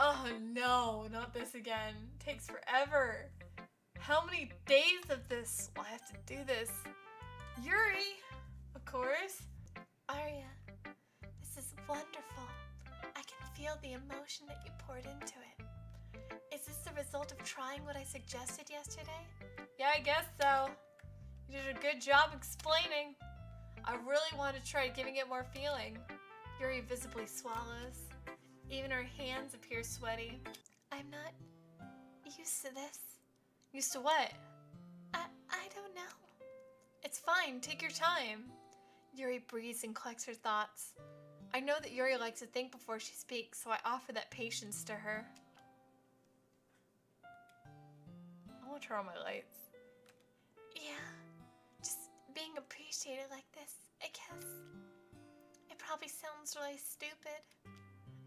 Oh no, not this again. Takes forever. How many days of this will I have to do this? Yuri, of course. Aria, this is wonderful. I can feel the emotion that you poured into it. Is this the result of trying what I suggested yesterday? Yeah, I guess so. You did a good job explaining. I really want to try giving it more feeling. Yuri visibly swallows. Even her hands appear sweaty. I'm not used to this. Used to what? I don't know. It's fine, take your time. Yuri breathes and collects her thoughts. I know that Yuri likes to think before she speaks, so I offer that patience to her. I want to turn on my lights. Yeah, just being appreciated like this, I guess. It probably sounds really stupid,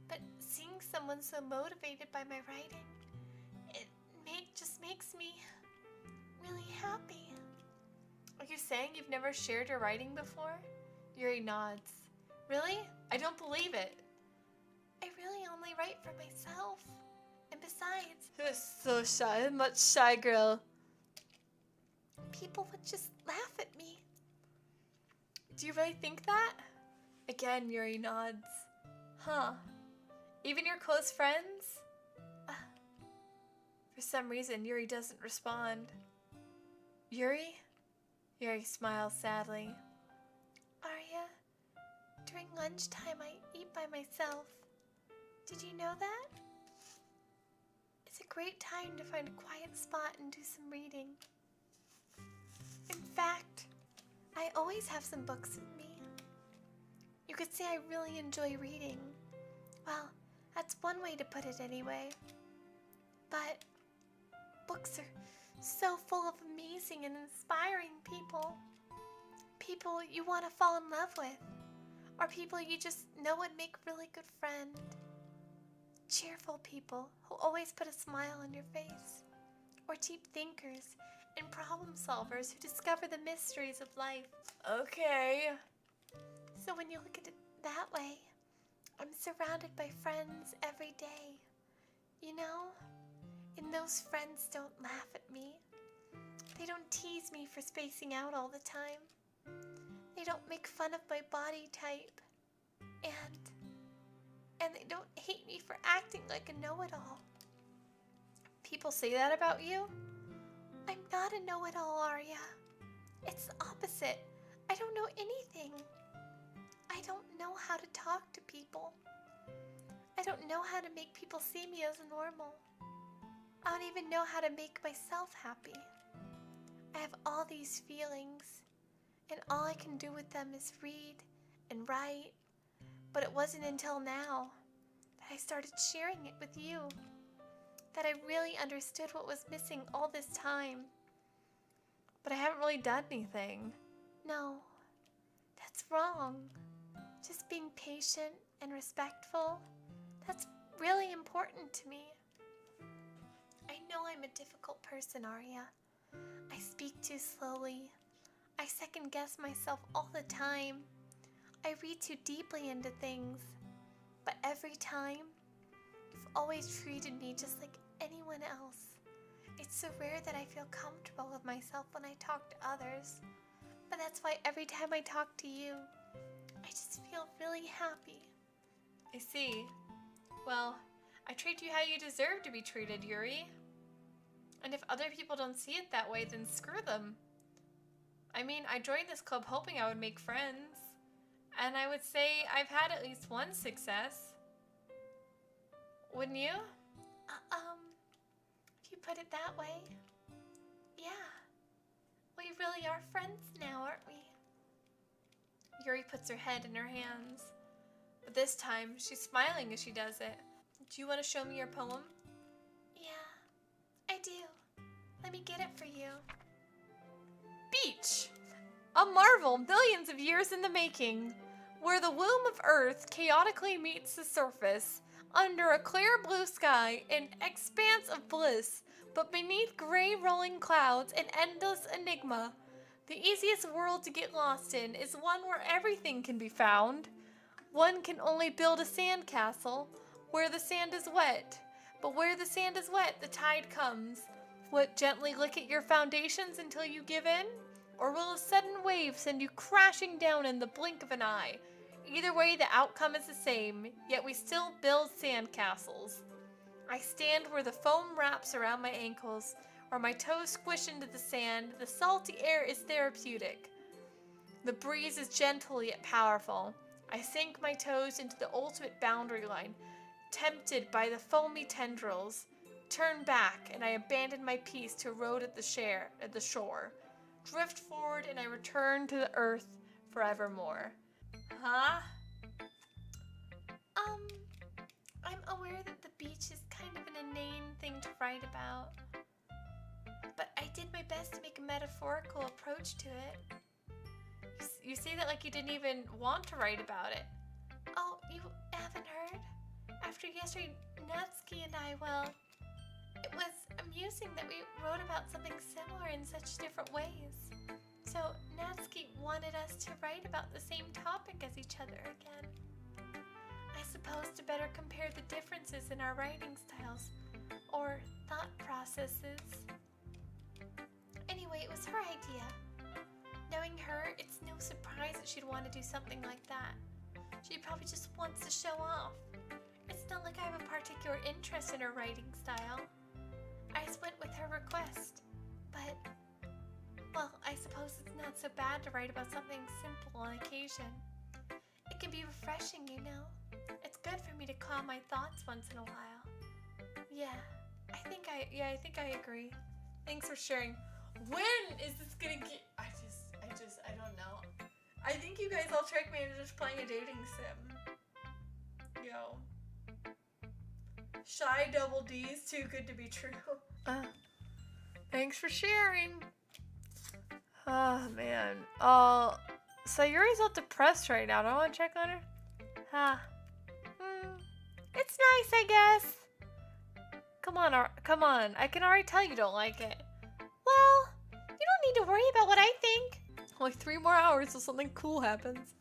but seeing someone so motivated by my writing, it just makes me really happy. Are you saying you've never shared your writing before? Yuri nods. Really? I don't believe it. I really only write for myself. And besides, You're so shy, much shy girl. people would just laugh at me. Do you really think that? Again, Yuri nods. Huh. Even your close friends? For some reason, Yuri doesn't respond. Yuri? Yuri smiles sadly. Aria, during lunchtime I eat by myself. Did you know that? It's a great time to find a quiet spot and do some reading. In fact, I always have some books with me. You could say I really enjoy reading. Well, that's one way to put it anyway. But books are so full of amazing and inspiring people. People you want to fall in love with. Or people you just know would make a really good friend. Cheerful people who always put a smile on your face. Or deep thinkers and problem solvers who discover the mysteries of life. Okay. So when you look at it that way, I'm surrounded by friends every day. You know? And those friends don't laugh at me. They don't tease me for spacing out all the time. They don't make fun of my body type. And they don't hate me for acting like a know-it-all. People say that about you? I'm not a know-it-all, Aria. It's the opposite. I don't know anything. I don't know how to talk to people. I don't know how to make people see me as normal. I don't even know how to make myself happy. I have all these feelings, and all I can do with them is read and write. But it wasn't until now that I started sharing it with you that I really understood what was missing all this time. But I haven't really done anything. No, that's wrong. Just being patient and respectful, that's really important to me. I know I'm a difficult person, Aria. I speak too slowly. I second guess myself all the time. I read too deeply into things. But every time, you've always treated me just like anyone else. It's so rare that I feel comfortable with myself when I talk to others. But that's why every time I talk to you, I just feel really happy. I see. Well, I treat you how you deserve to be treated, Yuri. And if other people don't see it that way, then screw them. I mean, I joined this club hoping I would make friends. And I would say I've had at least one success. Wouldn't you? If you put it that way, yeah. We really are friends now, aren't we? Yuri puts her head in her hands. But this time, she's smiling as she does it. Do you want to show me your poem? Yeah, I do. Let me get it for you. Beach! A marvel millions of years in the making, where the womb of Earth chaotically meets the surface, under a clear blue sky, an expanse of bliss, but beneath gray rolling clouds, an endless enigma. The easiest world to get lost in is one where everything can be found. One can only build a sandcastle, where the sand is wet. But where the sand is wet, the tide comes. Will it gently lick at your foundations until you give in? Or will a sudden wave send you crashing down in the blink of an eye? Either way, the outcome is the same, yet we still build sandcastles. I stand where the foam wraps around my ankles, where my toes squish into the sand. The salty air is therapeutic. The breeze is gentle yet powerful. I sink my toes into the ultimate boundary line, tempted by the foamy tendrils. Turn back, and I abandon my peace to erode at the shore. Drift forward, and I return to the earth forevermore. Huh? I'm aware that the beach is kind of an inane thing to write about, but I did my best to make a metaphorical approach to it. You say that like you didn't even want to write about it. Oh, you haven't heard? After yesterday, Natsuki and I, well, it was amusing that we wrote about something similar in such different ways. So Natsuki wanted us to write about the same topic as each other again. I suppose to better compare the differences in our writing styles or thought processes. Anyway, it was her idea. Knowing her, it's no surprise that she'd want to do something like that. She probably just wants to show off. It's not like I have a particular interest in her writing style. I just went with her request. But, well, I suppose it's not so bad to write about something simple on occasion. It can be refreshing, you know. It's good for me to calm my thoughts once in a while. Yeah, I think I agree. Thanks for sharing. When is this gonna get? I don't know. I think you guys all tricked me into just playing a dating sim. Yo. Shy double D's, too good to be true. Thanks for sharing. Oh, man. So Yuri's all depressed right now. Do I want to check on her? It's nice, I guess. Come on. I can already tell you don't like it. Well, you don't need to worry about what I think. Only 3 more hours till something cool happens.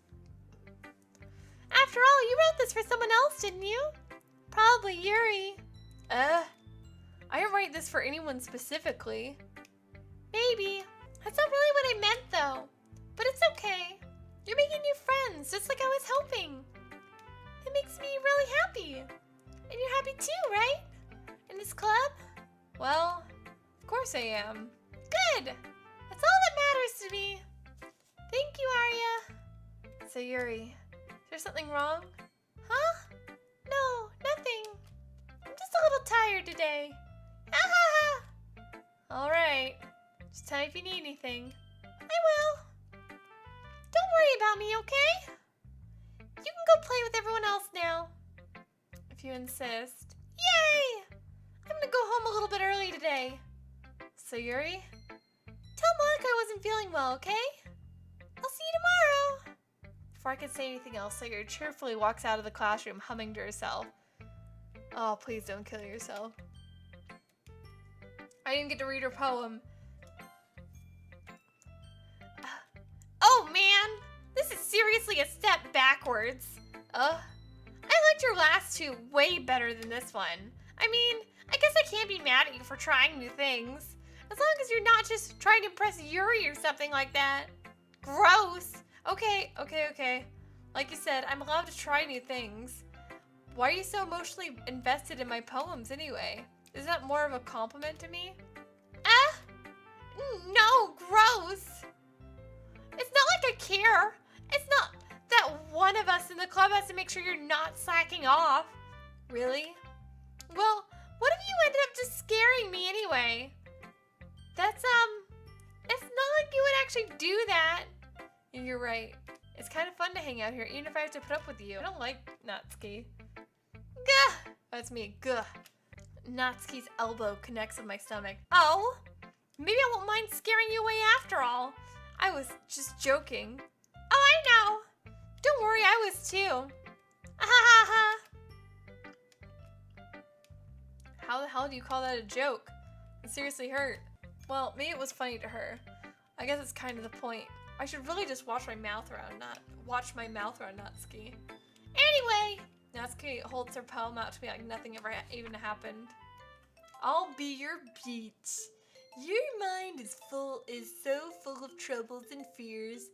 After all, you wrote this for someone else, didn't you? Probably Yuri. I didn't write this for anyone specifically. Maybe. That's not really what I meant, though. But it's okay. You're making new friends, just like I was hoping. It makes me really happy. And you're happy too, right? In this club? Well, of course I am. Good. That's all that matters to me. Thank you, Aria. So Yuri, is there something wrong? Huh? No, nothing. I'm just a little tired today. Ha ha ha. Alright. Just tell me if you need anything. I will. Don't worry about me, okay? You can go play with everyone else now. If you insist. Yay! I'm gonna go home a little bit early today. So Yuri? Tell Monica I wasn't feeling well, okay? I'll see you tomorrow. Before I could say anything else, Sayuri cheerfully walks out of the classroom, humming to herself. Oh, please don't kill yourself. I didn't get to read her poem. Oh man, this is seriously a step backwards. I liked your last two way better than this one. I mean, I guess I can't be mad at you for trying new things. As long as you're not just trying to impress Yuri or something like that. Gross. Okay. Like you said, I'm allowed to try new things. Why are you so emotionally invested in my poems anyway? Is that more of a compliment to me? No, gross. It's not like I care. It's not that one of us in the club has to make sure you're not slacking off. Really? Well, what if you ended up just scaring me anyway? That's, it's not like you would actually do that. You're right. It's kind of fun to hang out here, even if I have to put up with you. I don't like Natsuki. Gah! That's me. Gah. Natsuki's elbow connects with my stomach. Oh, maybe I won't mind scaring you away after all. I was just joking. Oh, I know. Don't worry, I was too. Ha ha ha. How the hell do you call that a joke? It seriously hurt. Well, maybe it was funny to her. I guess it's kind of the point. I should really just watch my mouth around Natsuki. Anyway, Natsuki holds her poem out to me like nothing ever even happened. I'll be your beach. Your mind is so full of troubles and fears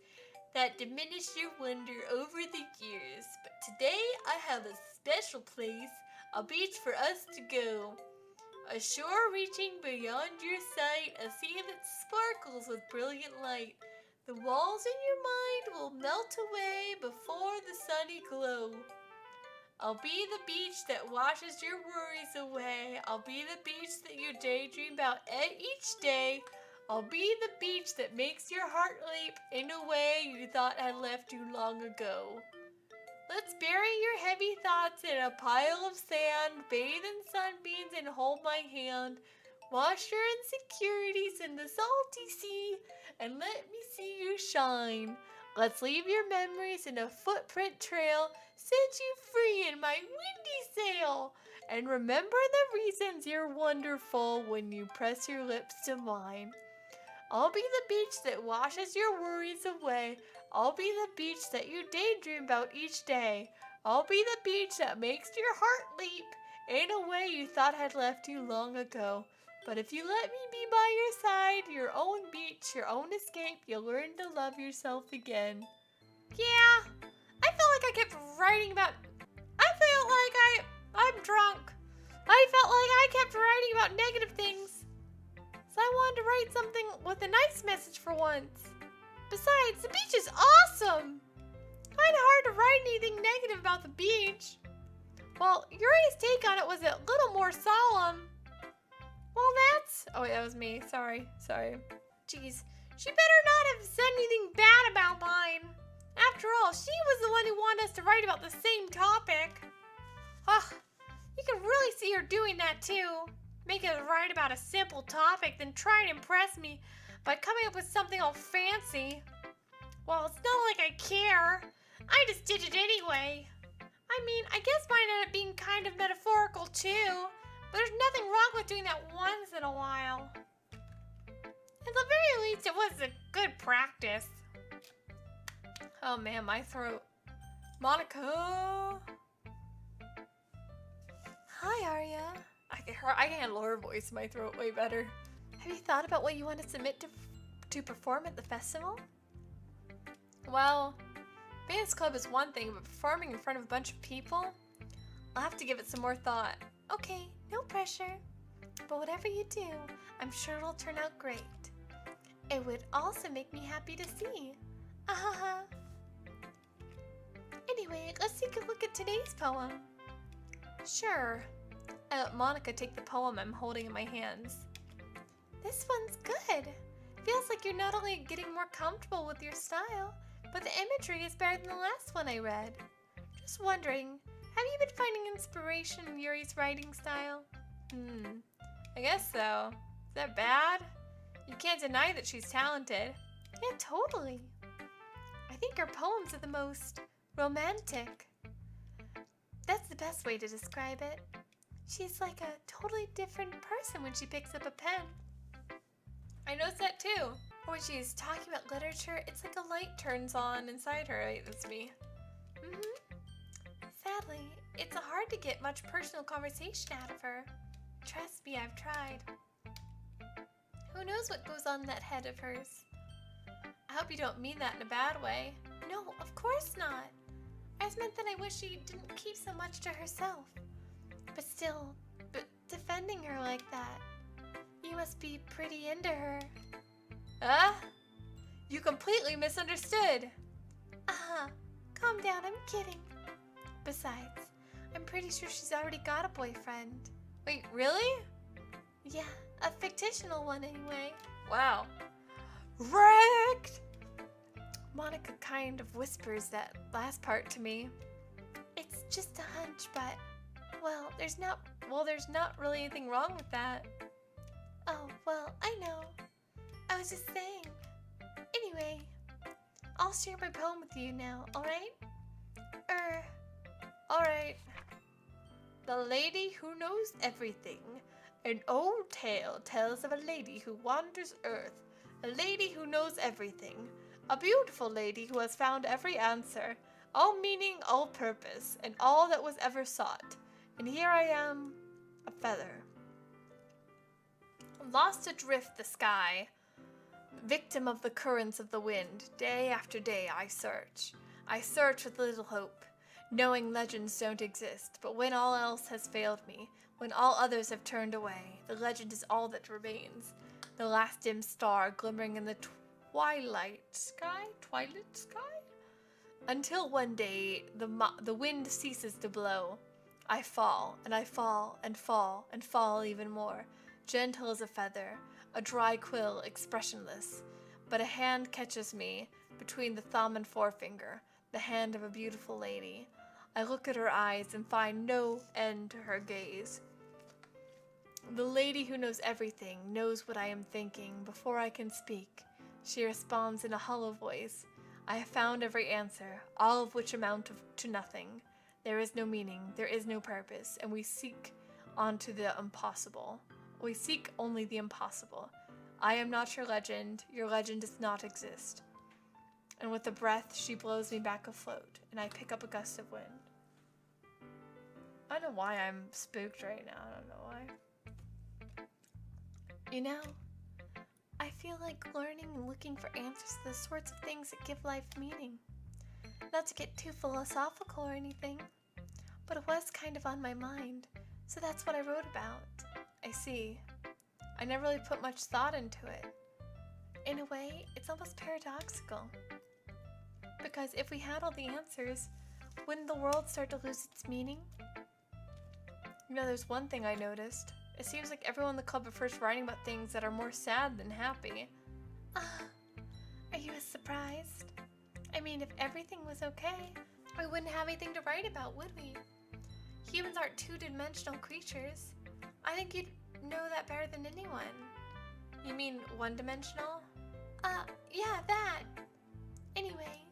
that diminish your wonder over the years. But today I have a special place, a beach for us to go. A shore reaching beyond your sight, a sea that sparkles with brilliant light. The walls in your mind will melt away before the sunny glow. I'll be the beach that washes your worries away. I'll be the beach that you daydream about each day. I'll be the beach that makes your heart leap in a way you thought had left you long ago. Let's bury your heavy thoughts in a pile of sand, bathe in sunbeams and hold my hand. Wash your insecurities in the salty sea and let me see you shine. Let's leave your memories in a footprint trail, set you free in my windy sail. And remember the reasons you're wonderful when you press your lips to mine. I'll be the beach that washes your worries away. I'll be the beach that you daydream about each day. I'll be the beach that makes your heart leap in a way you thought had left you long ago. But if you let me be by your side, your own beach, your own escape, you'll learn to love yourself again. Yeah, I felt like I kept writing about... I'm drunk. I felt like I kept writing about negative things. So I wanted to write something with a nice message for once. Besides, the beach is awesome. Kinda hard to write anything negative about the beach. Well, Yuri's take on it was a little more solemn. Well, that's... Oh, wait, that was me. Sorry. Jeez, she better not have said anything bad about mine. After all, she was the one who wanted us to write about the same topic. Ugh, you can really see her doing that too. Make us write about a simple topic, then try and impress me by coming up with something all fancy. Well, it's not like I care. I just did it anyway. I mean, I guess mine ended up being kind of metaphorical too, but there's nothing wrong with doing that once in a while. At the very least, it was a good practice. Oh man, my throat. Monica! Hi, Aria. I can handle her voice in my throat way better. Have you thought about what you want to submit to perform at the festival? Well, Dance Club is one thing, but performing in front of a bunch of people? I'll have to give it some more thought. Okay, no pressure. But whatever you do, I'm sure it'll turn out great. It would also make me happy to see. Ahaha. Anyway, let's take a look at today's poem. Sure. I let Monica take the poem I'm holding in my hands. This one's good. Feels like you're not only getting more comfortable with your style, but the imagery is better than the last one I read. Just wondering, have you been finding inspiration in Yuri's writing style? I guess so. Is that bad? You can't deny that she's talented. Yeah, totally. I think her poems are the most romantic. That's the best way to describe it. She's like a totally different person when she picks up a pen. I noticed that too. When she's talking about literature, it's like a light turns on inside her. Right? That's me. Sadly, it's hard to get much personal conversation out of her. Trust me, I've tried. Who knows what goes on in that head of hers? I hope you don't mean that in a bad way. No, of course not. I just meant that I wish she didn't keep so much to herself. But defending her like that, you must be pretty into her. You completely misunderstood. Calm down, I'm kidding. Besides, I'm pretty sure she's already got a boyfriend. Wait, really? Yeah, a fictional one anyway. Wow. Wrecked! Monica kind of whispers that last part to me. It's just a hunch, but, well, there's not really anything wrong with that. Oh, well, I know. I was just saying. Anyway, I'll share my poem with you now, alright? Alright. The Lady Who Knows Everything. An old tale tells of a lady who wanders Earth. A lady who knows everything. A beautiful lady who has found every answer. all meaning, all purpose, and all that was ever sought. And here I am, a feather. Lost adrift the sky, victim of the currents of the wind. Day after day I search. I search with little hope, knowing legends don't exist. But when all else has failed me, when all others have turned away, the legend is all that remains. The last dim star glimmering in the twilight sky? Until one day the wind ceases to blow. I fall, and I fall, and fall, and fall even more, gentle as a feather, a dry quill, expressionless. But a hand catches me between the thumb and forefinger, the hand of a beautiful lady. I look at her eyes and find no end to her gaze. The lady who knows everything knows what I am thinking before I can speak. She responds in a hollow voice. I have found every answer, all of which amount to nothing. There is no meaning, there is no purpose, and we seek onto the impossible. We seek only the impossible. I am not your legend does not exist. And with a breath, she blows me back afloat, and I pick up a gust of wind. I don't know why I'm spooked right now, I don't know why. You know, I feel like learning and looking for answers to the sorts of things that give life meaning. Not to get too philosophical or anything, but it was kind of on my mind, so that's what I wrote about. I see. I never really put much thought into it. In a way, it's almost paradoxical. Because if we had all the answers, wouldn't the world start to lose its meaning? You know, there's one thing I noticed. It seems like everyone in the club prefers writing about things that are more sad than happy. Are you surprised? I mean, if everything was okay, we wouldn't have anything to write about, would we? Humans aren't two-dimensional creatures. I think you'd know that better than anyone. You mean one-dimensional? Yeah, that. Anyway,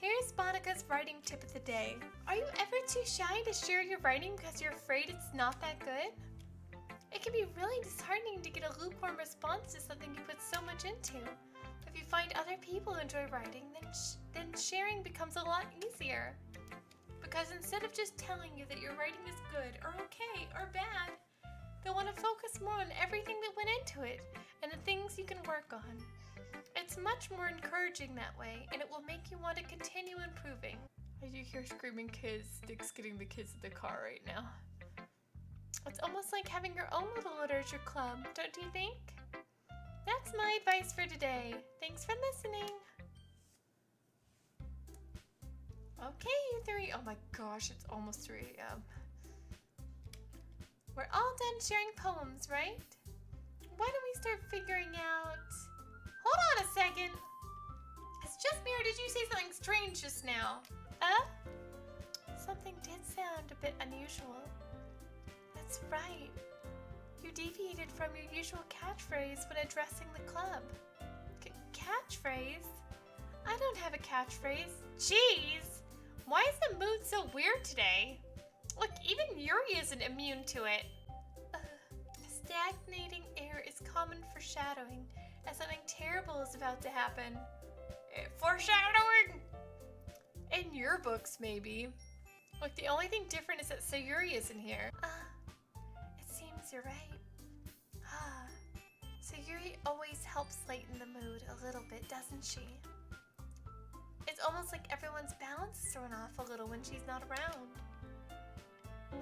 here's Monica's writing tip of the day. Are you ever too shy to share your writing because you're afraid it's not that good? It can be really disheartening to get a lukewarm response to something you put so much into. If you find other people enjoy writing, then sharing becomes a lot easier. Because instead of just telling you that your writing is good or okay or bad, they'll want to focus more on everything that went into it and the things you can work on. It's much more encouraging that way, and it will make you want to continue improving. I do hear screaming kids. Dick's getting the kids in the car right now. It's almost like having your own little literature club, don't you think? That's my advice for today. Thanks for listening. Okay, you three. Oh my gosh, it's almost 3 a.m. We're all done sharing poems, right? Why don't we start figuring out... Hold on a second. It's just me, or did you say something strange just now? Something did sound a bit unusual. That's right. You deviated from your usual catchphrase when addressing the club. Catchphrase? I don't have a catchphrase. Jeez! Why is the mood so weird today? Look, even Yuri isn't immune to it. Stagnating air is common foreshadowing, as something terrible is about to happen. Foreshadowing! In your books, maybe. Look, the only thing different is that Sayuri isn't here. It seems you're right. Sayuri always helps lighten the mood a little bit, doesn't she? It's almost like everyone's balance is thrown off a little when she's not around.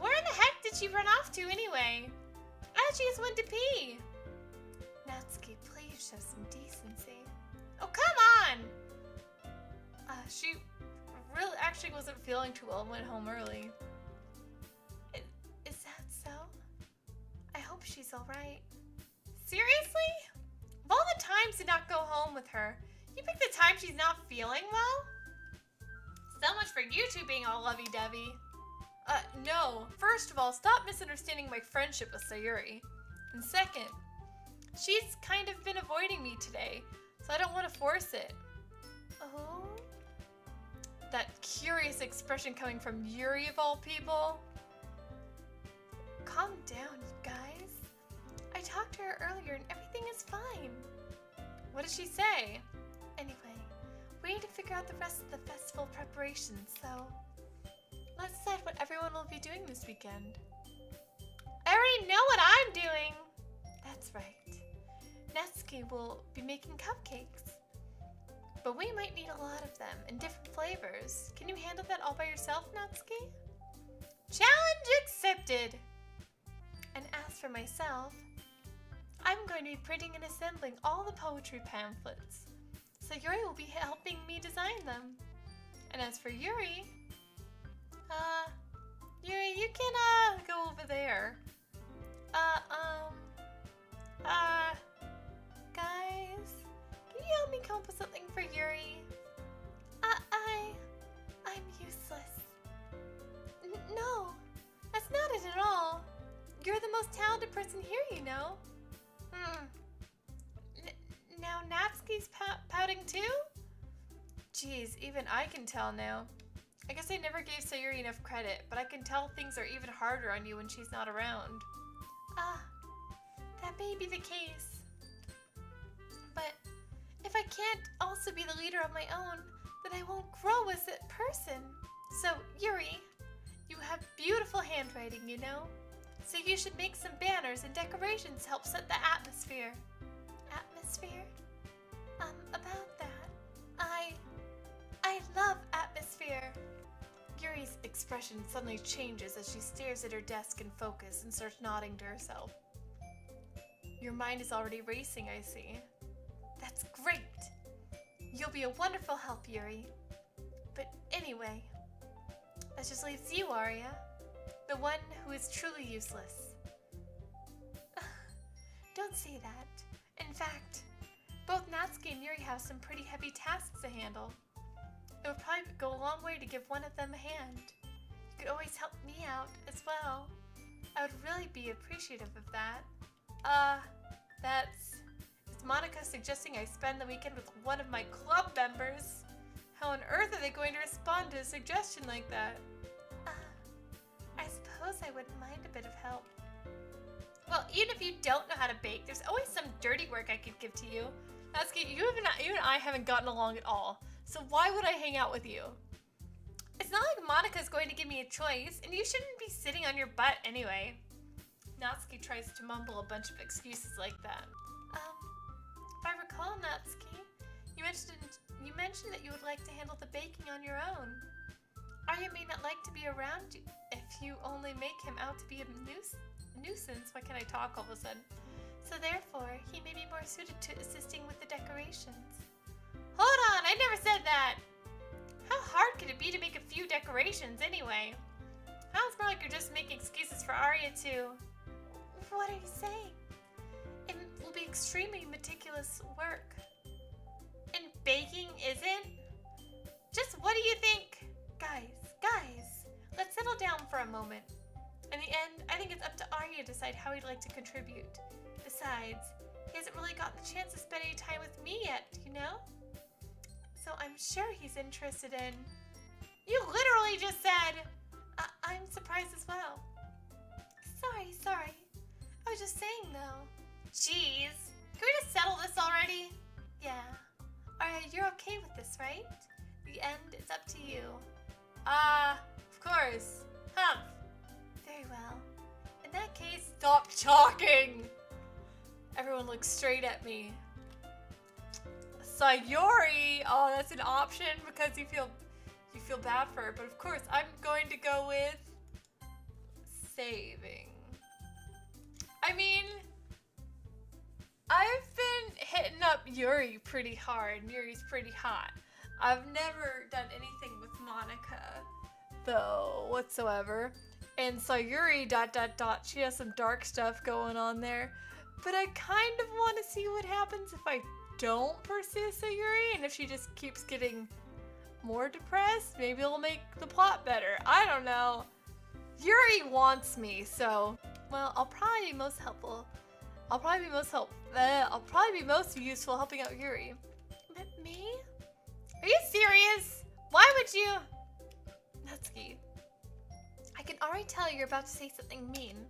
Where the heck did she run off to anyway? I thought she just went to pee. Natsuki, please show some decency. Oh, come on! She really actually wasn't feeling too well and went home early. Is that so? I hope she's alright. Seriously? Of all the times to not go home with her, you picked the time she's not feeling well? So much for you two being all lovey-dovey. No. First of all, stop misunderstanding my friendship with Sayuri. And second, she's kind of been avoiding me today, so I don't want to force it. Oh? That curious expression coming from Yuri of all people. Calm down, you guys. I talked to her earlier and everything is fine. What did she say? Anyway, We need to figure out the rest of the festival preparations, so let's decide what everyone will be doing this weekend. I already know what I'm doing. That's right. Natsuki will be making cupcakes. But we might need a lot of them in different flavors. Can you handle that all by yourself, Natsuki? Challenge accepted. And as for myself, I'm going to be printing and assembling all the poetry pamphlets. So Yuri will be helping me design them. And as for Yuri, Yuri, you can go over there. Guys, can you help me come up with something for Yuri? I'm useless. No, that's not it at all. You're the most talented person here, you know. Now Natsuki's pouting too? Geez, even I can tell now. I guess I never gave Sayuri enough credit, but I can tell things are even harder on you when she's not around. That may be the case. But if I can't also be the leader of my own, then I won't grow as a person. So, Yuri, you have beautiful handwriting, you know? So you should make some banners and decorations to help set the atmosphere. Atmosphere? About that, I love atmosphere. Yuri's expression suddenly changes as she stares at her desk in focus and starts nodding to herself. Your mind is already racing, I see. That's great. You'll be a wonderful help, Yuri. But anyway, that just leaves you, Aria, the one who is truly useless. Don't say that. In fact, both Natsuki and Yuri have some pretty heavy tasks to handle. It would probably go a long way to give one of them a hand. You could always help me out as well. I would really be appreciative of that. Is Monica suggesting I spend the weekend with one of my club members? How on earth are they going to respond to a suggestion like that? I suppose I wouldn't mind a bit of help. Well, even if you don't know how to bake, there's always some dirty work I could give to you. Natsuki, you and I haven't gotten along at all, so why would I hang out with you? It's not like Monica's going to give me a choice, and you shouldn't be sitting on your butt anyway. Natsuki tries to mumble a bunch of excuses like that. If I recall, Natsuki, you mentioned that you would like to handle the baking on your own. Arya may not like to be around you if you only make him out to be a nuisance. Why can't I talk all of a sudden? So therefore, he may be more suited to assisting with the decorations. Hold on, I never said that! How hard could it be to make a few decorations anyway? Sounds more like you're just making excuses for Aria too. What are you saying? It will be extremely meticulous work. And baking isn't? Just what do you think? Guys, let's settle down for a moment. In the end, I think it's up to Arya to decide how he'd like to contribute. Besides, he hasn't really gotten the chance to spend any time with me yet, you know? So I'm sure he's interested in... You literally just said... I'm surprised as well. Sorry. I was just saying though. Jeez. Can we just settle this already? Yeah. Arya, you're okay with this, right? The end is up to you. Of course. Very well. In that case... Stop talking! Everyone looks straight at me. Sayuri! Oh, that's an option because you feel bad for her, but of course I'm going to go with saving. I mean, I've been hitting up Yuri pretty hard, and Yuri's pretty hot. I've never done anything with Monica, though, whatsoever. And Sayuri, ... she has some dark stuff going on there. But I kind of want to see what happens if I don't pursue Sayuri, and if she just keeps getting more depressed, maybe it'll make the plot better. I don't know. Yuri wants me, so... Well, I'll probably be most useful helping out Yuri. But me? Are you serious? Why would you? Natsuki, I can already tell you're about to say something mean.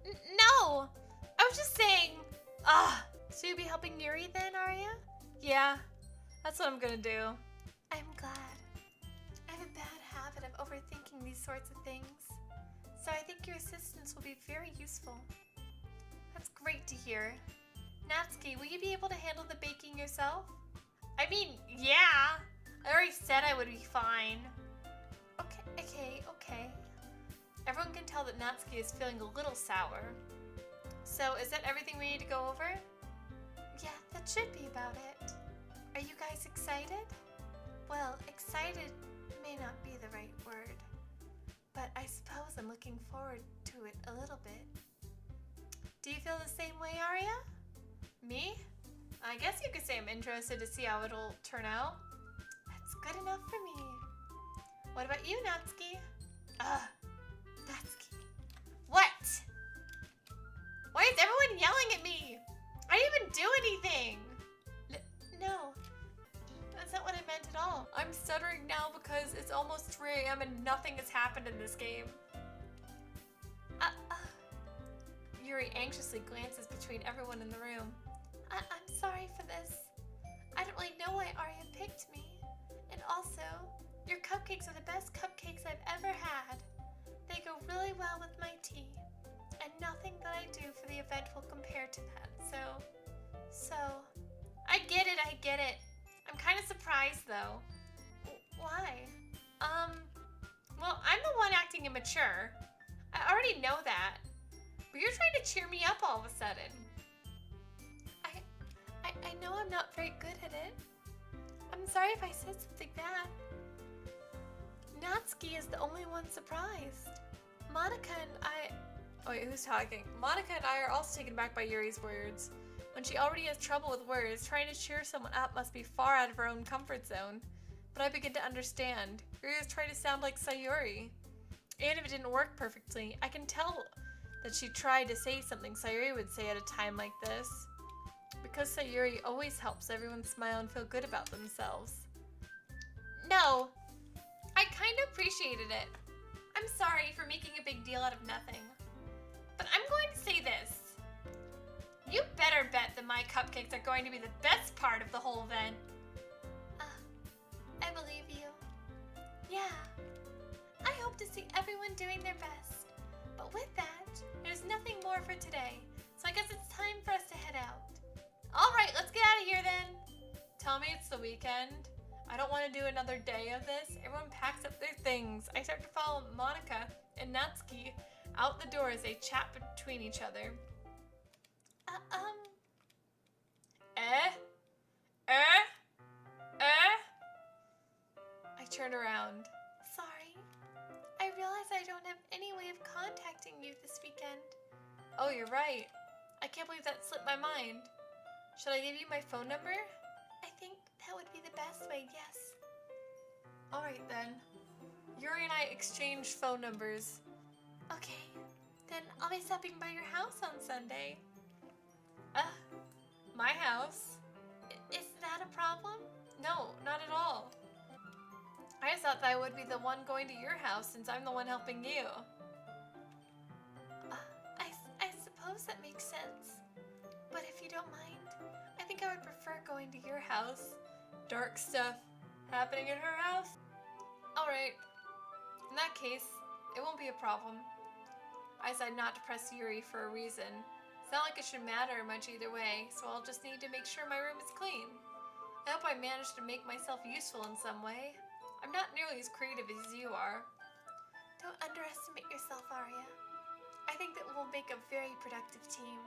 No! I was just saying... So you'll be helping Yuri then, Aria? Yeah. That's what I'm gonna do. I'm glad. I have a bad habit of overthinking these sorts of things, so I think your assistance will be very useful. That's great to hear. Natsuki, will you be able to handle the baking yourself? I mean, yeah. I already said I would be fine. Okay. Everyone can tell that Natsuki is feeling a little sour. So, is that everything we need to go over? Yeah, that should be about it. Are you guys excited? Well, excited may not be the right word, but I suppose I'm looking forward to it a little bit. Do you feel the same way, Aria? Me? I guess you could say I'm interested to see how it'll turn out. That's good enough for me. What about you, Natsuki? Natsuki. What? Why is everyone yelling at me? I didn't even do anything. No, that's not what I meant at all. I'm stuttering now because it's almost 3 a.m. and nothing has happened in this game. Yuri anxiously glances between everyone in the room. I'm sorry for this. I don't really know why Aria picked me. And also, your cupcakes are the best cupcakes I've ever had. They go really well with my tea. And nothing that I do for the event will compare to that. So... I get it. I'm kind of surprised though. Why? Well, I'm the one acting immature. I already know that. But you're trying to cheer me up all of a sudden. I know I'm not very good at it. I'm sorry if I said something bad. Natsuki is the only one surprised. Monica and I... Oh wait, who's talking? Monica and I are also taken back by Yuri's words. When she already has trouble with words, trying to cheer someone up must be far out of her own comfort zone. But I begin to understand. Yuri is trying to sound like Sayuri. And if it didn't work perfectly, I can tell that she tried to say something Sayuri would say at a time like this. Because Sayuri always helps everyone smile and feel good about themselves. No, I kind of appreciated it. I'm sorry for making a big deal out of nothing. But I'm going to say this. You better bet that my cupcakes are going to be the best part of the whole event. I believe you. Yeah. I hope to see everyone doing their best. But with that, there's nothing more for today. So I guess it's time for us to head out. Alright, let's get out of here then. Tell me it's the weekend. I don't want to do another day of this. Everyone packs up their things. I start to follow Monica and Natsuki out the door as they chat between each other. I turn around. Sorry. I realize I don't have any way of contacting you this weekend. Oh, you're right. I can't believe that slipped my mind. Should I give you my phone number? I think that would be the best way, yes. Alright then. Yuri and I exchanged phone numbers. Okay, then I'll be stopping by your house on Sunday. My house? Is that a problem? No, not at all. I just thought that I would be the one going to your house since I'm the one helping you. I suppose that makes sense. But if you don't mind, I think I would prefer going to your house. Dark stuff happening in her house? Alright. In that case, it won't be a problem. I decided not to press Yuri for a reason. It's not like it should matter much either way, so I'll just need to make sure my room is clean. I hope I managed to make myself useful in some way. I'm not nearly as creative as you are. Don't underestimate yourself, Aria. I think that we'll make a very productive team.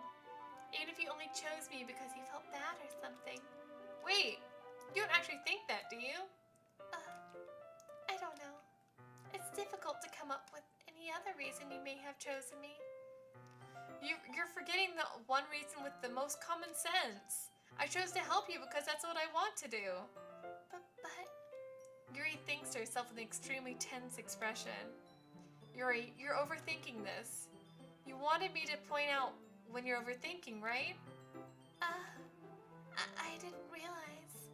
Even if you only chose me because you felt bad or something. Wait, you don't actually think that, do you? I don't know. It's difficult to come up with any other reason you may have chosen me. You're forgetting the one reason with the most common sense. I chose to help you because that's what I want to do. But... Yuri thinks to herself with an extremely tense expression. Yuri, you're overthinking this. You wanted me to point out when you're overthinking, right? I didn't realize.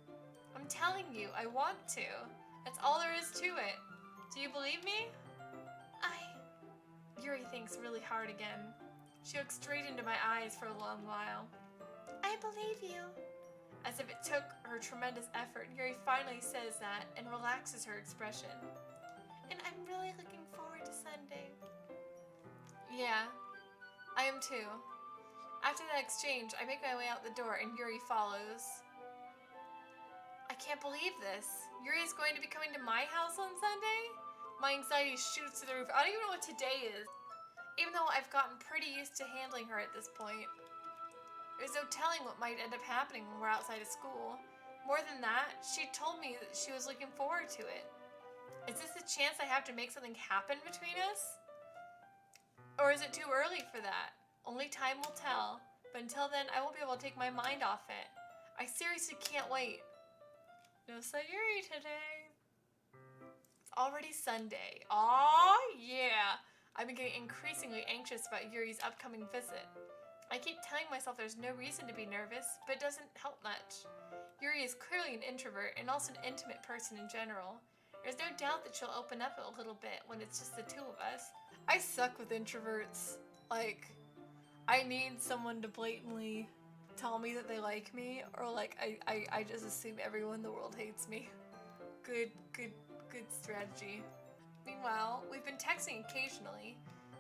I'm telling you, I want to. That's all there is to it. Do you believe me? Yuri thinks really hard again. She looks straight into my eyes for a long while. I believe you. As if it took her tremendous effort, Yuri finally says that and relaxes her expression. And I'm really looking forward to Sunday. Yeah, I am too. After that exchange, I make my way out the door and Yuri follows. I can't believe this. Yuri is going to be coming to my house on Sunday? My anxiety shoots to the roof. I don't even know what today is. Even though I've gotten pretty used to handling her at this point. There's no telling what might end up happening when we're outside of school. More than that, she told me that she was looking forward to it. Is this a chance I have to make something happen between us? Or is it too early for that? Only time will tell. But until then, I won't be able to take my mind off it. I seriously can't wait. No Sayuri today. It's already Sunday. Aw, yeah. I've been getting increasingly anxious about Yuri's upcoming visit. I keep telling myself there's no reason to be nervous, but it doesn't help much. Yuri is clearly an introvert and also an intimate person in general. There's no doubt that she'll open up a little bit when it's just the two of us. I suck with introverts. Like, I need someone to blatantly tell me that they like me, or like I just assume everyone in the world hates me. Good strategy. Meanwhile, we've been texting occasionally.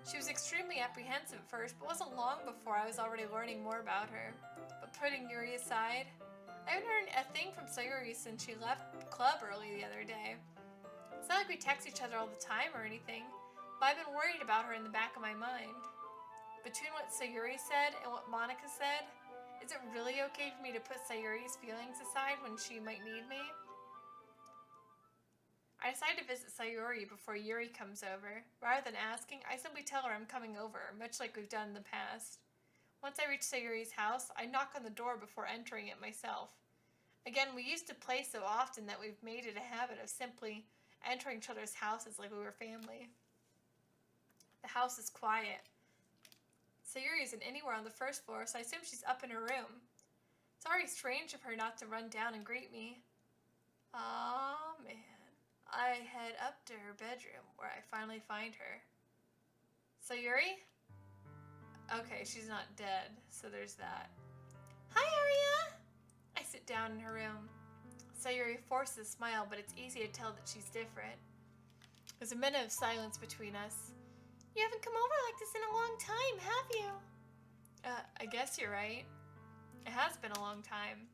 She was extremely apprehensive at first, but wasn't long before I was already learning more about her. But putting Yuri aside, I haven't heard a thing from Sayuri since she left club early the other day. It's not like we text each other all the time or anything, but I've been worried about her in the back of my mind. Between what Sayuri said and what Monica said, is it really okay for me to put Sayuri's feelings aside when she might need me? I decide to visit Sayuri before Yuri comes over. Rather than asking, I simply tell her I'm coming over, much like we've done in the past. Once I reach Sayuri's house, I knock on the door before entering it myself. Again, we used to play so often that we've made it a habit of simply entering each other's houses like we were family. The house is quiet. Sayuri isn't anywhere on the first floor, so I assume she's up in her room. It's already strange of her not to run down and greet me. Aw, man. I head up to her bedroom, where I finally find her. Sayuri? Okay, she's not dead, so there's that. Hi, Aria! I sit down in her room. Sayuri forces a smile, but it's easy to tell that she's different. There's a minute of silence between us. You haven't come over like this in a long time, have you? I guess you're right. It has been a long time.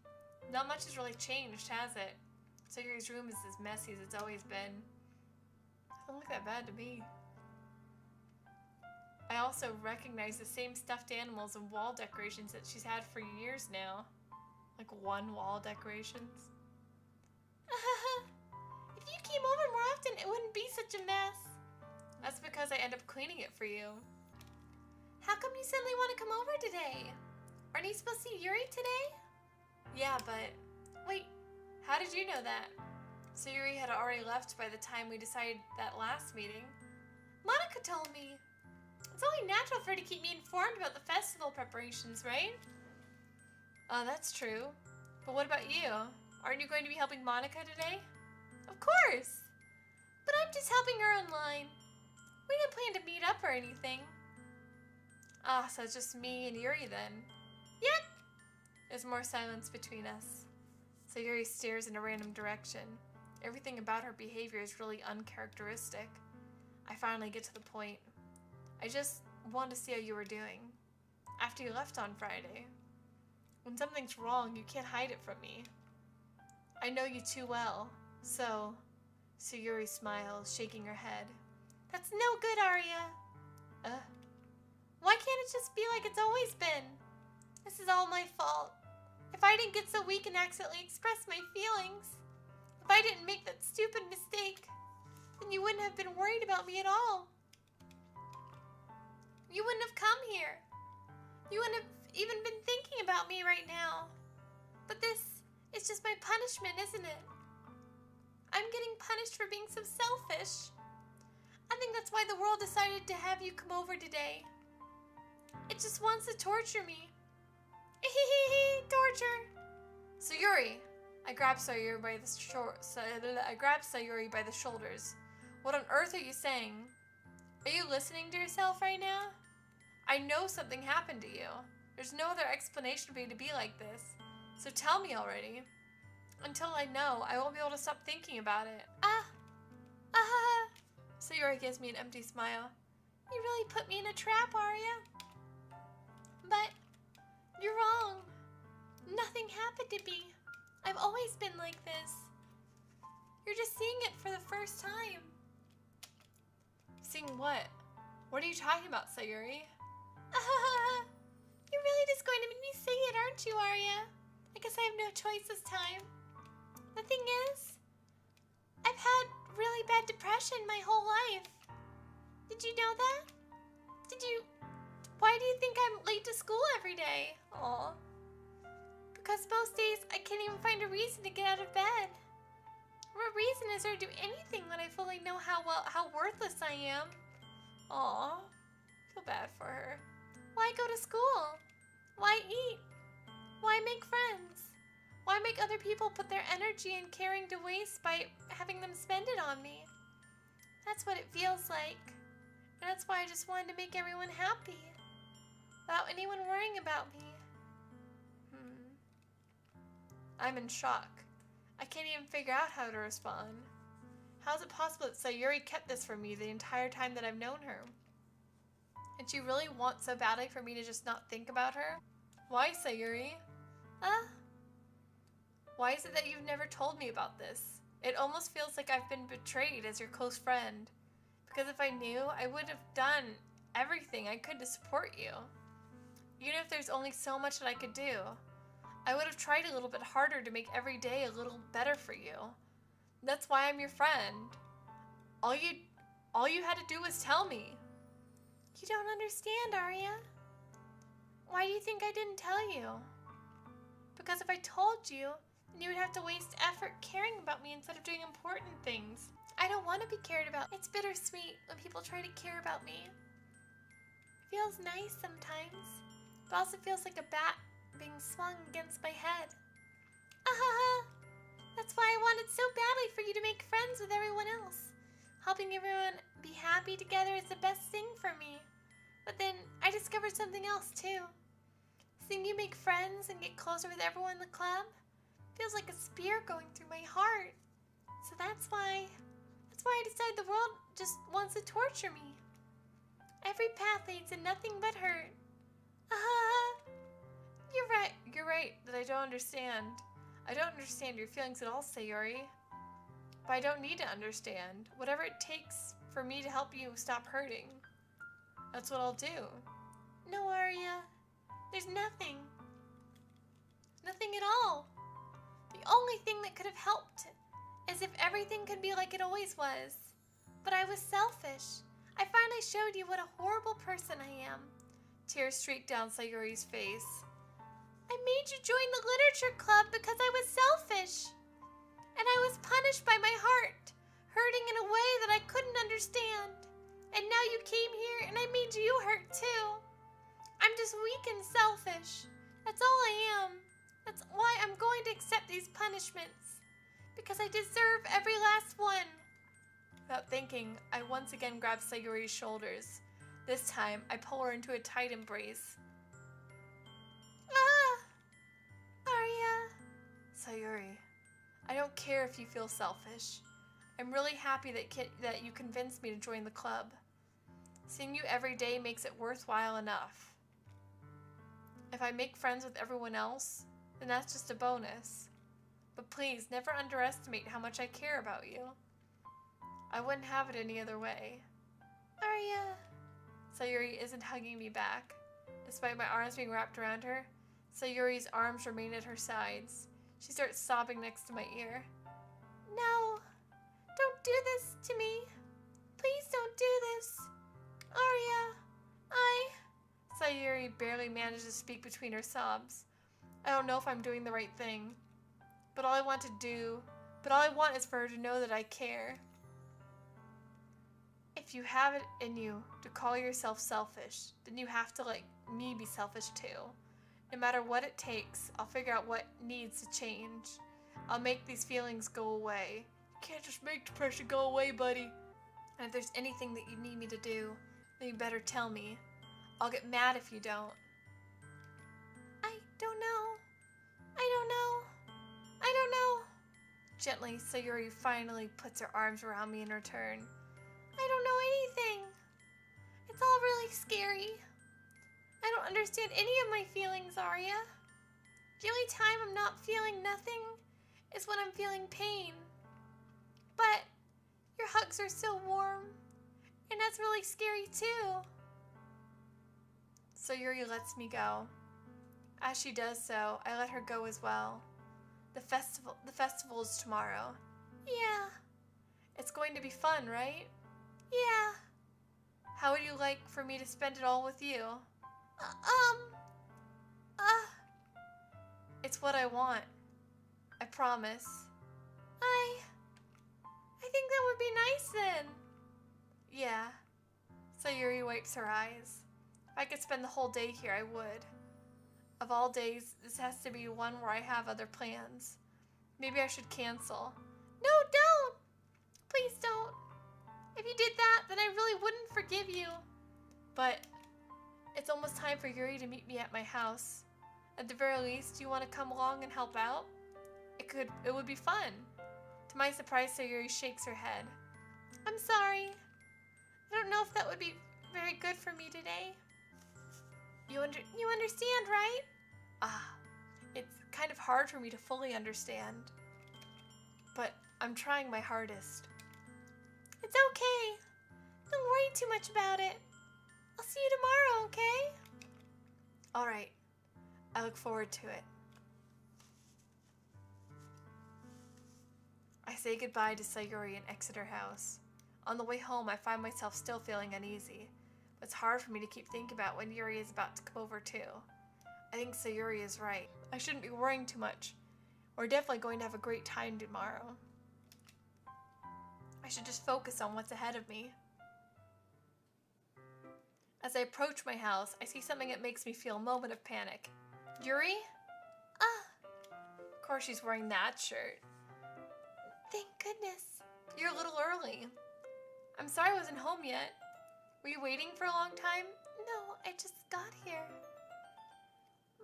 Not much has really changed, has it? Sayuri's room is as messy as it's always been. It doesn't look that bad to me. I also recognize the same stuffed animals and wall decorations that she's had for years now. Like one wall decorations. If you came over more often, it wouldn't be such a mess. That's because I end up cleaning it for you. How come you suddenly want to come over today? Aren't you supposed to see Yuri today? Yeah, but... Wait, how did you know that? Sayuri had already left by the time we decided that last meeting. Monica told me. It's only natural for her to keep me informed about the festival preparations, right? That's true. But what about you? Aren't you going to be helping Monica today? Of course! But I'm just helping her online. We didn't plan to meet up or anything. Ah, so it's just me and Yuri then. Yep. There's more silence between us. Sayuri stares in a random direction. Everything about her behavior is really uncharacteristic. I finally get to the point. I just wanted to see how you were doing. After you left on Friday. When something's wrong, you can't hide it from me. I know you too well. So Sayuri smiles, shaking her head. That's no good, Aria. Why can't it just be like it's always been? This is all my fault. If I didn't get so weak and accidentally express my feelings, if I didn't make that stupid mistake, then you wouldn't have been worried about me at all. You wouldn't have come here. You wouldn't have even been thinking about me right now. But this is just my punishment, isn't it? I'm getting punished for being so selfish. I think that's why the world decided to have you come over today. It just wants to torture me. Torture. Sayuri! I grab Sayuri by the shoulders. What on earth are you saying? Are you listening to yourself right now? I know something happened to you. There's no other explanation for you to be like this. So tell me already. Until I know, I won't be able to stop thinking about it. Sayori gives me an empty smile. You really put me in a trap, Aria. But you're wrong. Nothing happened to me. I've always been like this. You're just seeing it for the first time. Seeing what? What are you talking about, Sayori? You're really just going to make me say it, aren't you, Aria? I guess I have no choice this time. The thing is, I've had really bad depression my whole life. Did you know that? Why do you think I'm late to school every day? Aw. Because most days I can't even find a reason to get out of bed. What reason is there to do anything when I fully know how worthless I am? Aw. Feel bad for her. Why go to school? Why eat? Why make friends? Why make other people put their energy and caring to waste by having them spend it on me? That's what it feels like. And that's why I just wanted to make everyone happy. Without anyone worrying about me. I'm in shock. I can't even figure out how to respond. How is it possible that Sayori kept this from me the entire time that I've known her? And she really wants so badly for me to just not think about her? Why, Sayori? Why is it that you've never told me about this? It almost feels like I've been betrayed as your close friend. Because if I knew, I would have done everything I could to support you. Even if there's only so much that I could do. I would have tried a little bit harder to make every day a little better for you. That's why I'm your friend. All you had to do was tell me. You don't understand, Aria. Why do you think I didn't tell you? Because if I told you, then you would have to waste effort caring about me instead of doing important things. I don't want to be cared about. It's bittersweet when people try to care about me. It feels nice sometimes, but also feels like a bat being swung against my head. That's why I wanted so badly for you to make friends with everyone else. Helping everyone be happy together is the best thing for me. But then I discovered something else too. Seeing you make friends and get closer with everyone in the club feels like a spear going through my heart. So that's why I decided the world just wants to torture me. Every path leads to nothing but hurt. You're right that I don't understand. I don't understand your feelings at all, Sayori. But I don't need to understand. Whatever it takes for me to help you stop hurting. That's what I'll do. No, Aria. There's nothing. Nothing at all. The only thing that could have helped is if everything could be like it always was. But I was selfish. I finally showed you what a horrible person I am. Tears streaked down Sayori's face. I made you join the literature club because I was selfish. And I was punished by my heart, hurting in a way that I couldn't understand. And now you came here and I made you hurt too. I'm just weak and selfish. That's all I am. That's why I'm going to accept these punishments. Because I deserve every last one. Without thinking, I once again grab Sayori's shoulders. This time, I pull her into a tight embrace. Aria. Sayori, I don't care if you feel selfish. I'm really happy that you convinced me to join the club. Seeing you every day makes it worthwhile enough. If I make friends with everyone else, then that's just a bonus. But please, never underestimate how much I care about you. I wouldn't have it any other way. Aria. Sayori isn't hugging me back. Despite my arms being wrapped around her, Sayori's arms remain at her sides. She starts sobbing next to my ear. No, don't do this to me. Please don't do this. Aria, Sayori barely manages to speak between her sobs. I don't know if I'm doing the right thing. But all I want is for her to know that I care. If you have it in you to call yourself selfish, then you have to let me be selfish too. No matter what it takes, I'll figure out what needs to change. I'll make these feelings go away. You can't just make depression go away, buddy. And if there's anything that you need me to do, then you better tell me. I'll get mad if you don't. I don't know. I don't know. I don't know. Gently, Sayuri finally puts her arms around me in return. I don't know anything. It's all really scary. I don't understand any of my feelings, Aria. The only time I'm not feeling nothing is when I'm feeling pain. But your hugs are so warm, and that's really scary too. Sayuri lets me go. As she does so, I let her go as well. The festival is tomorrow. Yeah. It's going to be fun, right? Yeah. How would you like for me to spend it all with you? It's what I want. I promise. I think that would be nice then. Yeah. Sayuri wipes her eyes. If I could spend the whole day here, I would. Of all days, this has to be one where I have other plans. Maybe I should cancel. No, don't. Please don't. If you did that, then I really wouldn't forgive you. But it's almost time for Yuri to meet me at my house. At the very least, do you want to come along and help out? It would be fun. To my surprise, Sayuri shakes her head. I'm sorry. I don't know if that would be very good for me today. You understand, right? It's kind of hard for me to fully understand. But I'm trying my hardest. It's okay. Don't worry too much about it. I'll see you tomorrow, okay? All right. I look forward to it. I say goodbye to Sayuri and exit her house. On the way home, I find myself still feeling uneasy. But it's hard for me to keep thinking about when Yuri is about to come over too. I think Sayuri is right. I shouldn't be worrying too much. We're definitely going to have a great time tomorrow. I should just focus on what's ahead of me. As I approach my house, I see something that makes me feel a moment of panic. Yuri? Of course she's wearing that shirt. Thank goodness. You're a little early. I'm sorry I wasn't home yet. Were you waiting for a long time? No, I just got here.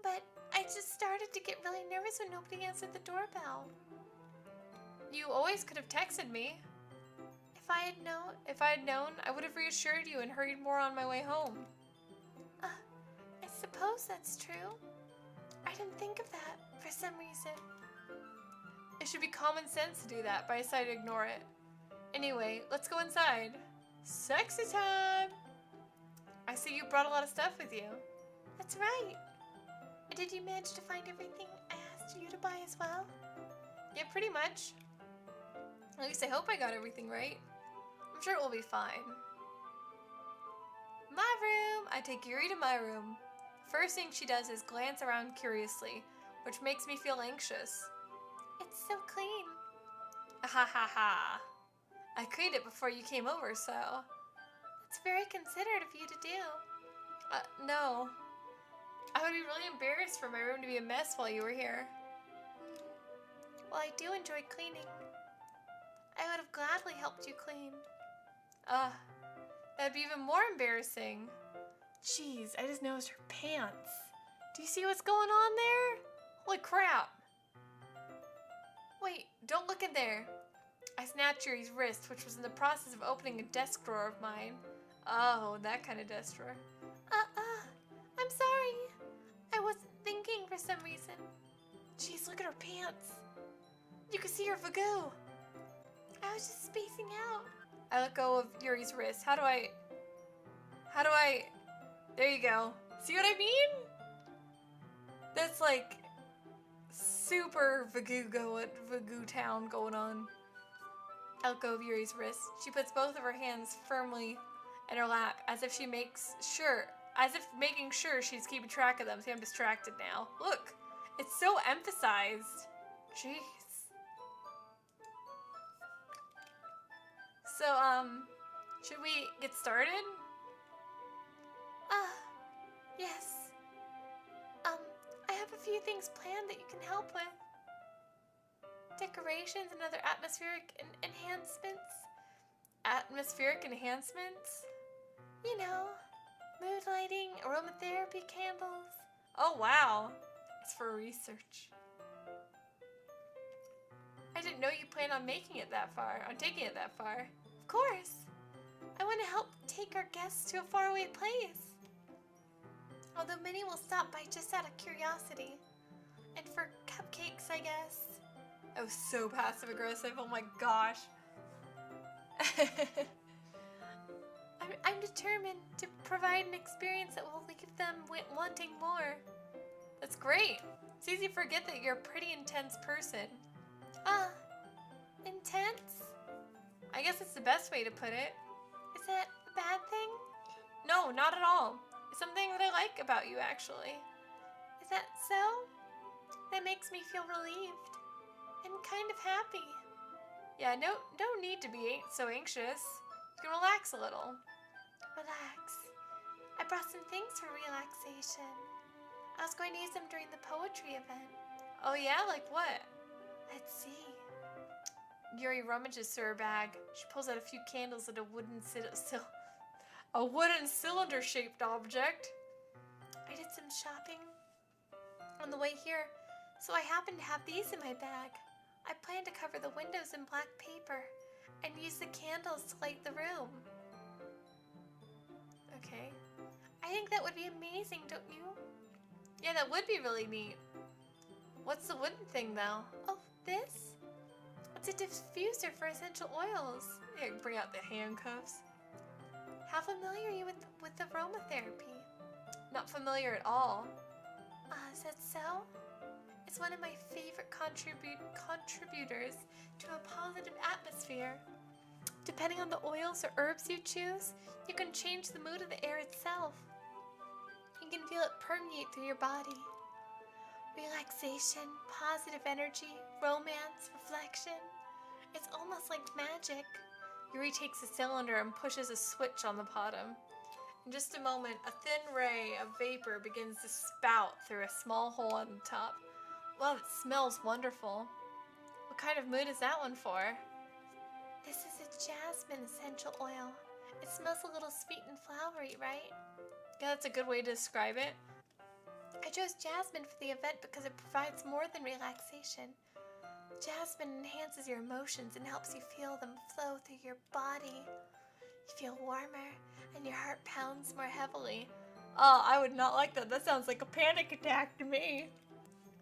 But I just started to get really nervous when nobody answered the doorbell. You always could have texted me. If I had known, I would have reassured you and hurried more on my way home. I suppose that's true. I didn't think of that for some reason. It should be common sense to do that, but I decided to ignore it. Anyway, let's go inside. Sexy time! I see you brought a lot of stuff with you. That's right. Did you manage to find everything I asked you to buy as well? Yeah, pretty much. At least I hope I got everything right. I'm sure it will be fine. My room! I take Yuri to my room. First thing she does is glance around curiously, which makes me feel anxious. It's so clean. Ha ha ha. I cleaned it before you came over, so... It's very considerate of you to do. No. I would be really embarrassed for my room to be a mess while you were here. Well, I do enjoy cleaning. I would have gladly helped you clean. That'd be even more embarrassing. Jeez, I just noticed her pants. Do you see what's going on there? Holy crap. Wait, don't look in there. I snatched Yuri's wrist, which was in the process of opening a desk drawer of mine. Oh, that kind of desk drawer. I'm sorry. I wasn't thinking for some reason. Jeez, look at her pants. You can see her fagoo. I was just spacing out. I let go of Yuri's wrist. How do I... There you go. See what I mean? That's like super Vagoo town going on. I let go of Yuri's wrist. She puts both of her hands firmly in her lap as if making sure she's keeping track of them. See, I'm distracted now. Look, it's so emphasized. Jeez. So, should we get started? Yes. I have a few things planned that you can help with. Decorations and other atmospheric enhancements. Atmospheric enhancements? You know, mood lighting, aromatherapy candles. Oh, wow. It's for research. I didn't know you planned on taking it that far. Of course. I want to help take our guests to a faraway place. Although many will stop by just out of curiosity. And for cupcakes, I guess. I was so passive aggressive. Oh my gosh. I'm determined to provide an experience that will leave them wanting more. That's great. It's easy to forget that you're a pretty intense person. Intense? I guess it's the best way to put it. Is that a bad thing? No, not at all. It's something that I like about you, actually. Is that so? That makes me feel relieved and kind of happy. Yeah, no need to be so anxious. You can relax a little. Relax. I brought some things for relaxation. I was going to use them during the poetry event. Oh yeah? Like what? Let's see. Yuri rummages through her bag. She pulls out a few candles and a wooden cylinder-shaped object. I did some shopping on the way here, so I happen to have these in my bag. I plan to cover the windows in black paper and use the candles to light the room. Okay. I think that would be amazing, don't you? Yeah, that would be really neat. What's the wooden thing, though? Oh, this? It's a diffuser for essential oils. Yeah, bring out the handcuffs. How familiar are you with aromatherapy? Not familiar at all. Is that so? It's one of my favorite contributors to a positive atmosphere. Depending on the oils or herbs you choose, you can change the mood of the air itself. You can feel it permeate through your body. Relaxation, positive energy, romance, reflection. It's almost like magic. Yuri takes a cylinder and pushes a switch on the bottom. In just a moment, a thin ray of vapor begins to spout through a small hole on the top. Wow, it smells wonderful. What kind of mood is that one for? This is a jasmine essential oil. It smells a little sweet and flowery, right? Yeah, that's a good way to describe it. I chose jasmine for the event because it provides more than relaxation. Jasmine enhances your emotions and helps you feel them flow through your body. You feel warmer and your heart pounds more heavily. Oh, I would not like that. That sounds like a panic attack to me.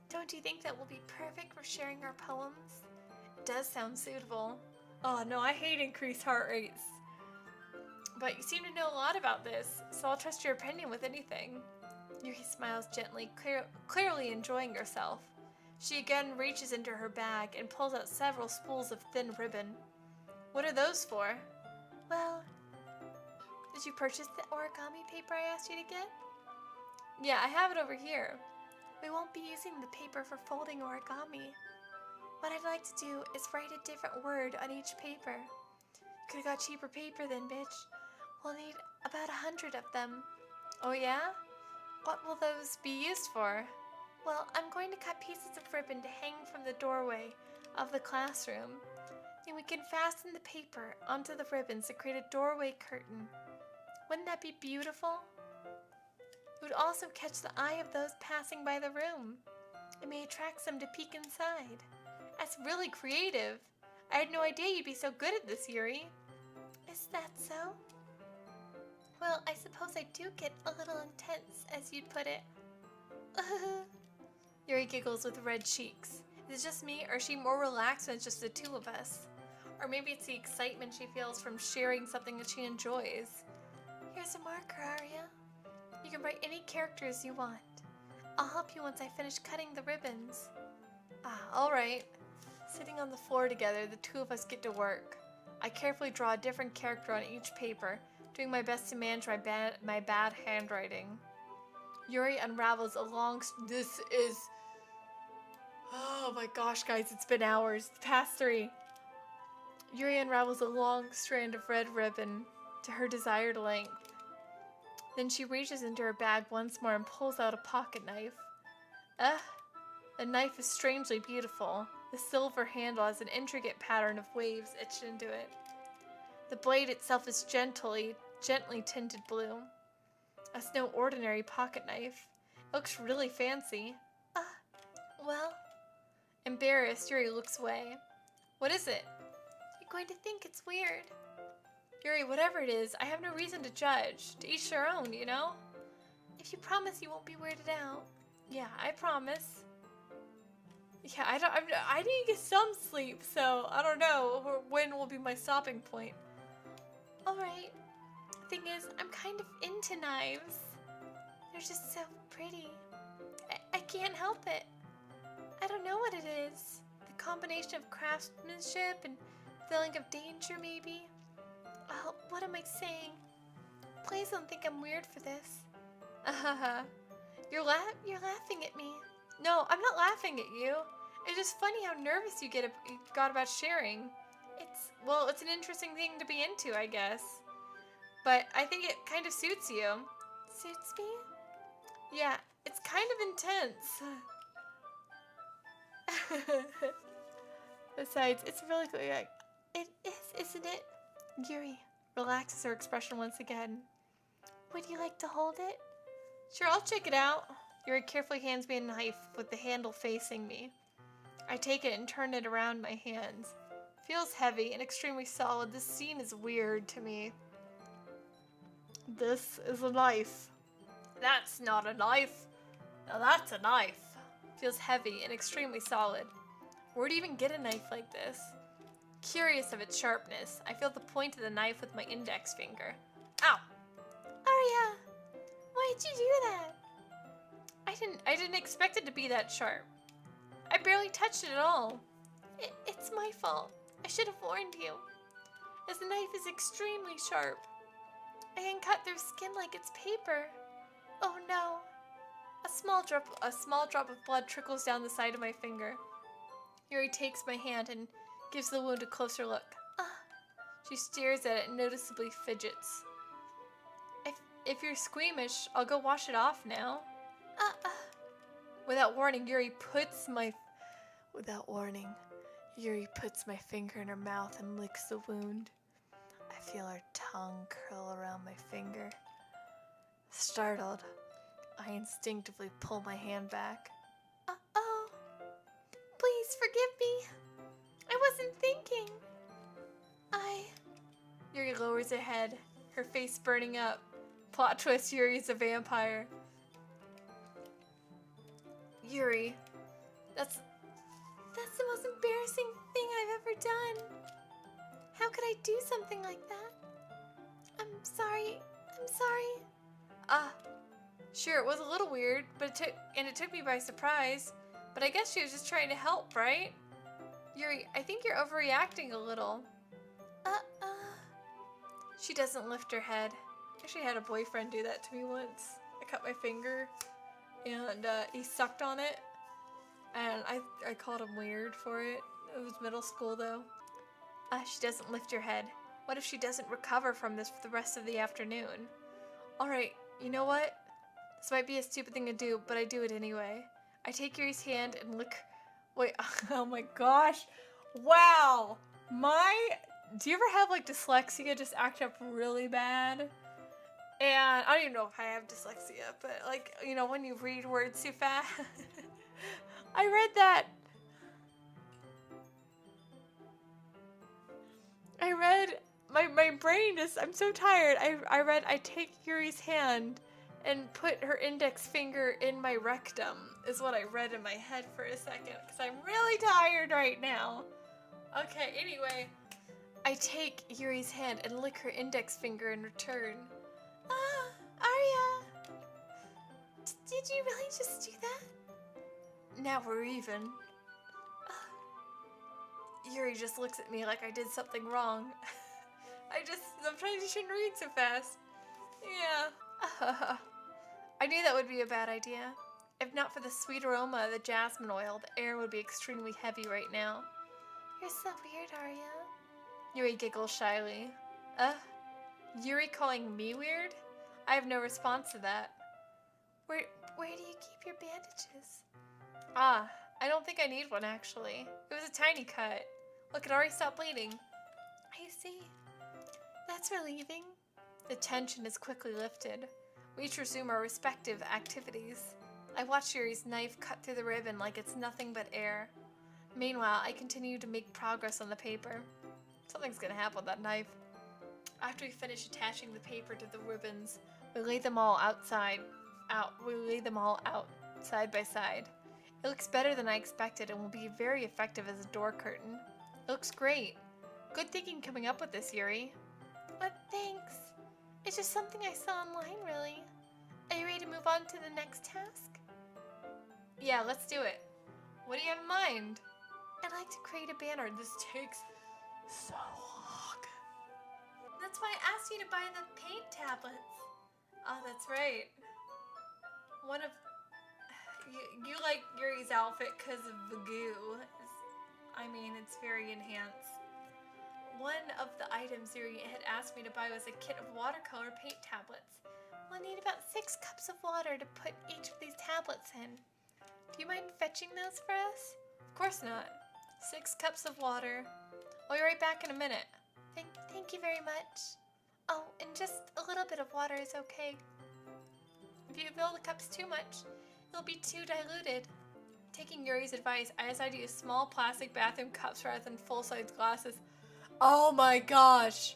Don't you think that will be perfect for sharing our poems? It does sound suitable. Oh no, I hate increased heart rates. But you seem to know a lot about this, so I'll trust your opinion with anything. Yuri smiles gently, clearly enjoying herself. She again reaches into her bag and pulls out several spools of thin ribbon. What are those for? Well, did you purchase the origami paper I asked you to get? Yeah, I have it over here. We won't be using the paper for folding origami. What I'd like to do is write a different word on each paper. Could've got cheaper paper then, bitch. We'll need about 100 of them. Oh yeah? What will those be used for? Well, I'm going to cut pieces of ribbon to hang from the doorway of the classroom. Then we can fasten the paper onto the ribbons to create a doorway curtain. Wouldn't that be beautiful? It would also catch the eye of those passing by the room. It may attract them to peek inside. That's really creative. I had no idea you'd be so good at this, Yuri. Is that so? Well, I suppose I do get a little intense, as you'd put it. Yuri giggles with red cheeks. Is it just me, or is she more relaxed when it's just the two of us? Or maybe it's the excitement she feels from sharing something that she enjoys. Here's a marker, Aria. You can write any characters you want. I'll help you once I finish cutting the ribbons. Alright. Sitting on the floor together, the two of us get to work. I carefully draw a different character on each paper, doing my best to manage my bad handwriting. Yuri unravels a long... This is... Oh my gosh, guys, it's been hours. It's past 3. Yuri unravels a long strand of red ribbon to her desired length. Then she reaches into her bag once more and pulls out a pocket knife. The knife is strangely beautiful. The silver handle has an intricate pattern of waves etched into it. The blade itself is gently tinted blue. That's no ordinary pocket knife. It looks really fancy. Well... Embarrassed, Yuri looks away. What is it? You're going to think it's weird. Yuri, whatever it is, I have no reason to judge. To each their own, you know? If you promise you won't be weirded out. Yeah, I promise. Yeah, I need to get some sleep, so I don't know when will be my stopping point. Alright. Thing is, I'm kind of into knives. They're just so pretty. I can't help it. I don't know what it is. The combination of craftsmanship and feeling of danger, maybe. Oh, what am I saying? Please don't think I'm weird for this. You're laughing at me. No, I'm not laughing at you. It's just funny how nervous you got about sharing. It's an interesting thing to be into, I guess. But I think it kind of suits you. Suits me? Yeah, it's kind of intense. Besides, it's really cool. Like, It is, isn't it? Yuri relaxes her expression once again. Would you like to hold it? Sure, I'll check it out. Yuri carefully hands me a knife with the handle facing me. I take it and turn it around my hands. Feels heavy and extremely solid. This scene is weird to me. This is a knife. That's not a knife. Now that's a knife. Feels heavy and extremely solid. Where do you even get a knife like this? Curious of its sharpness, I feel the point of the knife with my index finger. Ow! Aria! Why'd you do that? I didn't expect it to be that sharp. I barely touched it at all. It's my fault. I should have warned you. As the knife is extremely sharp. I can cut through skin like it's paper. Oh no. A small drop of blood trickles down the side of my finger. Yuri takes my hand and gives the wound a closer look. She stares at it and noticeably fidgets. If you're squeamish, I'll go wash it off now. Without warning, Yuri puts my finger in her mouth and licks the wound. I feel her tongue curl around my finger. Startled, I instinctively pull my hand back. Oh, please forgive me. I wasn't thinking. Yuri lowers her head, her face burning up. Plot twist, Yuri's a vampire. Yuri, that's the most embarrassing thing I've ever done. How could I do something like that? I'm sorry. Sure, it was a little weird, but it took me by surprise. But I guess she was just trying to help, right? Yuri, I think you're overreacting a little. She doesn't lift her head. I actually had a boyfriend do that to me once. I cut my finger, and he sucked on it, and I called him weird for it. It was middle school, though. She doesn't lift her head. What if she doesn't recover from this for the rest of the afternoon? Alright, you know what? This might be a stupid thing to do, but I do it anyway. I take Yuri's hand and lick... Wait, oh my gosh. Wow! Do you ever have, like, dyslexia just act up really bad? And I don't even know if I have dyslexia, but, like, you know, when you read words too fast. I read that. My brain is, I'm so tired. I read, I take Yuri's hand and put her index finger in my rectum, is what I read in my head for a second, because I'm really tired right now. Okay, anyway, I take Yuri's hand and lick her index finger in return. Aria! Did you really just do that? Now we're even. Yuri just looks at me like I did something wrong. Sometimes you shouldn't read so fast. Yeah. I knew that would be a bad idea. If not for the sweet aroma of the jasmine oil, the air would be extremely heavy right now. You're so weird, Aria. Yuri giggles shyly. Yuri calling me weird? I have no response to that. Where do you keep your bandages? I don't think I need one, actually. It was a tiny cut. Look, it already stopped bleeding. I see. That's relieving. The tension is quickly lifted. We each resume our respective activities. I watch Yuri's knife cut through the ribbon like it's nothing but air. Meanwhile, I continue to make progress on the paper. Something's gonna happen with that knife. After we finish attaching the paper to the ribbons, we lay them all out side by side. It looks better than I expected and will be very effective as a door curtain. It looks great. Good thinking coming up with this, Yuri. Thanks. It's just something I saw online, really. Are you ready to move on to the next task? Yeah, let's do it. What do you have in mind? I'd like to create a banner. This takes so long. That's why I asked you to buy the paint tablets. Oh, that's right. One of... You like Yuri's outfit because of the goo. It's very enhanced. One of the items Yuri had asked me to buy was a kit of watercolor paint tablets. We'll need about 6 cups of water to put each of these tablets in. Do you mind fetching those for us? Of course not. 6 cups of water. I'll be right back in a minute. Thank you very much. Oh, and just a little bit of water is okay. If you fill the cups too much, it'll be too diluted. Taking Yuri's advice, I decided to use small plastic bathroom cups rather than full-size glasses. Oh my gosh!